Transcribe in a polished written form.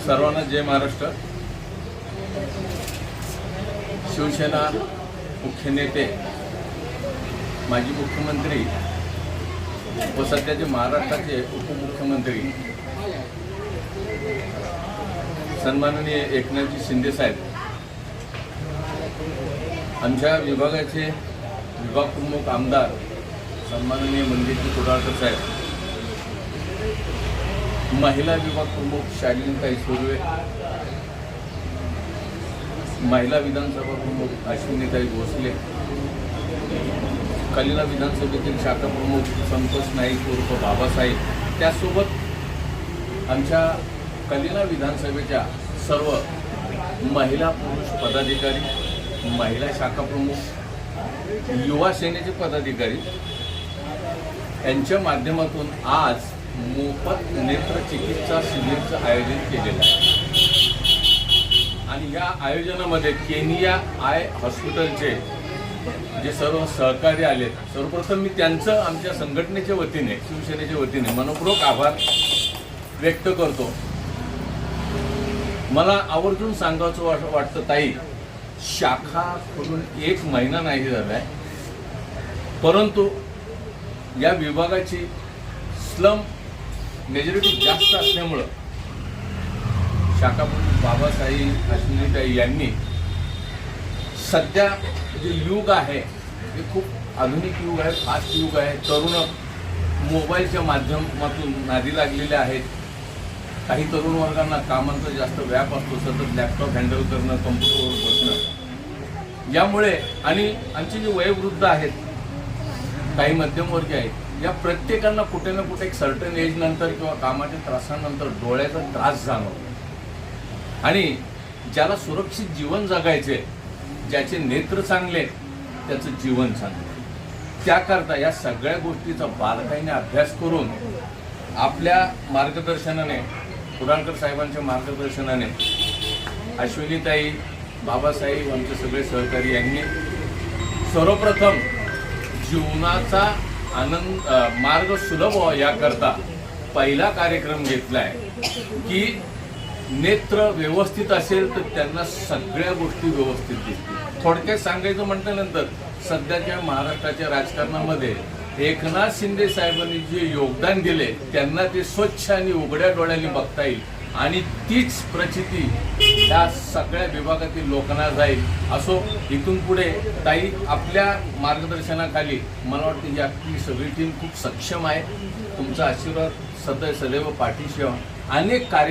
सर्वांना जय महाराष्ट्र। शिवसेना मुख्य नेते, माजी मुख्यमंत्री व सध्याचे महाराष्ट्राचे उपमुख्यमंत्री सन्माननीय एकनाथजी शिंदे साहेब, आमच्या विभागाचे विभाग प्रमुख आमदार सन्माननीय मंदिरजी कुडाळकर साहेब, महिला विभाग प्रमुख शालिनीताई सुर्वे, महिला विधानसभा प्रमुख अश्विनीताई भोसले, कलिना विधानसभेतील शाखा प्रमुख संतोष नाईक उर्फ बाबासाहेब, त्यासोबत आमच्या कलिना विधानसभेच्या सर्व महिला पुरुष पदाधिकारी, महिला शाखा प्रमुख, युवा सेनेचे पदाधिकारी यांच्या माध्यमातून आज मोफत नेत्र चिकित्सा शिबिराचं आयोजन केलेलं आहे। आणि या आयोजनामध्ये केनिया आय हॉस्पिटलचे जे सर्व सहकारी आले, सर्वप्रथम मी त्यांचं आमच्या संघटनेच्या वतीने, शिवसेनेच्या वतीने मनपूर्वक आभार व्यक्त करतो। मला आवर्जून सांगायचं वाटतं ताई, शाखा करून 1 महिना नाही झालाय, परंतु या विभागाची स्लम मेजॉरिटी जास्त असल्यामुळं शाखा प्रमुख बाबासाहेब अश्विनीताई यांनी सध्या जे युग आहे ते खूप आधुनिक युग आहे, फास्ट युग आहे। तरुण मोबाईलच्या माध्यमातून नादी लागलेले आहेत। काही तरुण वर्गांना कामांचा जास्त व्याप असतो, सतत लॅपटॉप हँडल करणं, कम्प्युटरवर बसणं, यामुळे आणि आमचे जे वयोवृद्ध आहेत, काही मध्यमवर्गीय आहेत, या प्रत्येकांना कुठे ना कुठे एक सर्टन एज नंतर किंवा कामाच्या त्रासानंतर डोळ्याचा त्रास जाणवतो। आणि ज्याला सुरक्षित जीवन जगायचे, ज्याचे नेत्र चांगले त्याचं जीवन चांगलं, त्याकरता या सगळ्या गोष्टीचा बारकाईने अभ्यास करून आपल्या मार्गदर्शनाने, कुडाळकर साहेबांच्या मार्गदर्शनाने अश्विनीताई, बाबासाहेब, आमचे सगळे सहकारी यांनी सर्वप्रथम जीवनाचा आनंद मार्ग सुलभ व्हावा याकरता पहिला कार्यक्रम घेतला आहे की नेत्र व्यवस्थित असेल तर त्यांना सगळ्या गोष्टी व्यवस्थित दिसतील। थोडक्यात सांगायचं म्हटल्यानंतर सध्याच्या महाराष्ट्राच्या राजकारणामध्ये एकनाथ शिंदे साहेबांनी जे योगदान दिले त्यांना ते स्वच्छ आणि उघड्या डोळ्यांनी बघता येईल आणि तीच प्रचिती या सगळ्या विभागातील लोकांना जाईल। असो, इथून पुढे ताई आपल्या मार्गदर्शनाखाली मला वाटतं ही आपली सगळी टीम खूप सक्षम आहे। तुमचा आशीर्वाद सदैव पाठीशी अनेक कार्य